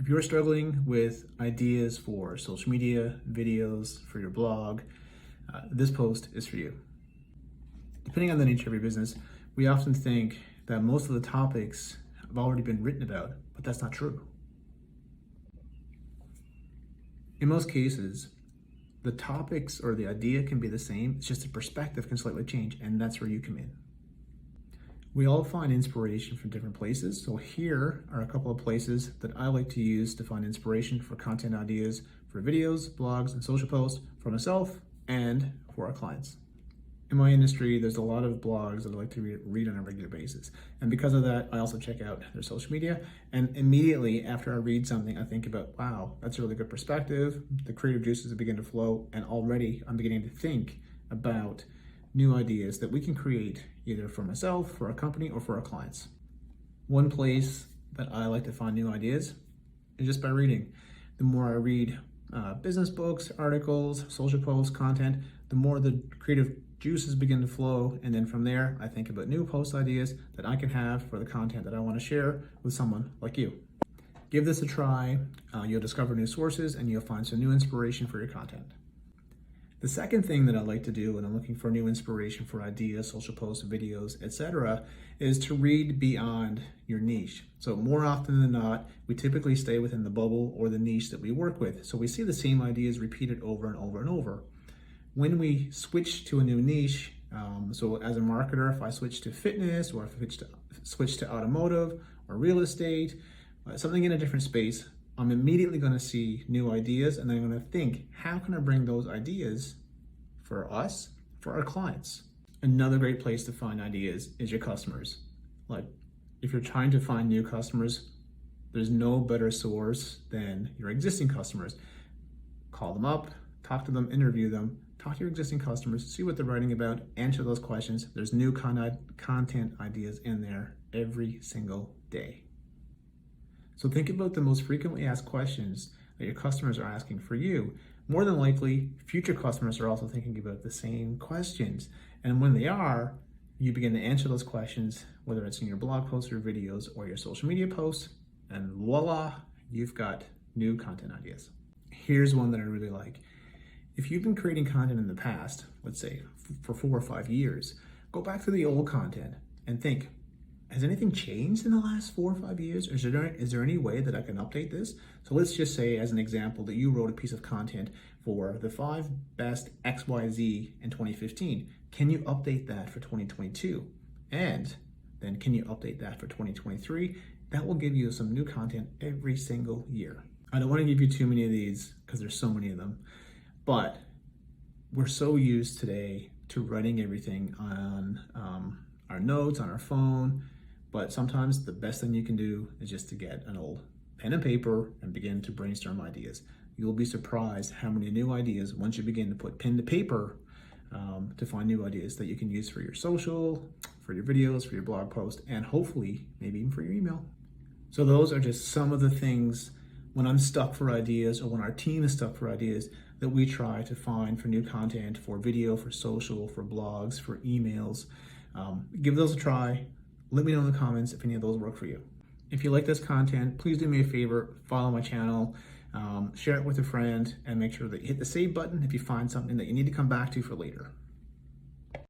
If you're struggling with ideas for social media, videos, for your blog, this post is for you. Depending on the nature of your business, we often think that most of the topics have already been written about, but that's not true. In most cases, the topics or the idea can be the same, it's just the perspective can slightly change, and that's where you come in. We all find inspiration from different places, so here are a couple of places that I like to use to find inspiration for content ideas for videos, blogs, and social posts for myself and for our clients. In my industry, there's a lot of blogs that I like to read on a regular basis. And because of that, I also check out their social media. And immediately after I read something, I think about, wow, that's a really good perspective. The creative juices begin to flow. And already I'm beginning to think about new ideas that we can create either for myself, for our company, or for our clients. One place that I like to find new ideas is just by reading. The more I read business books, articles, social posts, content, the more the creative juices begin to flow, and then from there I think about new post ideas that I can have for the content that I want to share with someone like you. Give this a try. You'll discover new sources and you'll find some new inspiration for your content. The second thing that I like to do when I'm looking for new inspiration for ideas, social posts, videos, etc., is to read beyond your niche. So more often than not, we typically stay within the bubble or the niche that we work with. So we see the same ideas repeated over and over and over. When we switch to a new niche, so as a marketer, if I switch to fitness or if I switch to automotive or real estate, something in a different space, I'm immediately going to see new ideas, and then I'm going to think, how can I bring those ideas for us, for our clients? Another great place to find ideas is your customers. Like, if you're trying to find new customers, there's no better source than your existing customers. Call them up, talk to them, interview them, talk to your existing customers, see what they're writing about, answer those questions. There's new content ideas in there every single day. So think about the most frequently asked questions that your customers are asking for you. More than likely, future customers are also thinking about the same questions. And when they are, you begin to answer those questions, whether it's in your blog posts or videos or your social media posts, and voila, you've got new content ideas. Here's one that I really like. If you've been creating content in the past, let's say for 4 or 5 years, go back to the old content and think, has anything changed in the last 4 or 5 years? Or is there any way that I can update this? So let's just say, as an example, that you wrote a piece of content for the 5 best XYZ in 2015. Can you update that for 2022? And then can you update that for 2023? That will give you some new content every single year. I don't want to give you too many of these because there's so many of them, but we're so used today to writing everything on our notes, on our phone. But sometimes the best thing you can do is just to get an old pen and paper and begin to brainstorm ideas. You'll be surprised how many new ideas, once you begin to put pen to paper, to find new ideas that you can use for your social, for your videos, for your blog post, and hopefully maybe even for your email. So those are just some of the things when I'm stuck for ideas, or when our team is stuck for ideas, that we try to find for new content, for video, for social, for blogs, for emails. Give those a try. Let me know in the comments if any of those work for you. If you like this content, please do me a favor, follow my channel, share it with a friend, and make sure that you hit the save button if you find something that you need to come back to for later.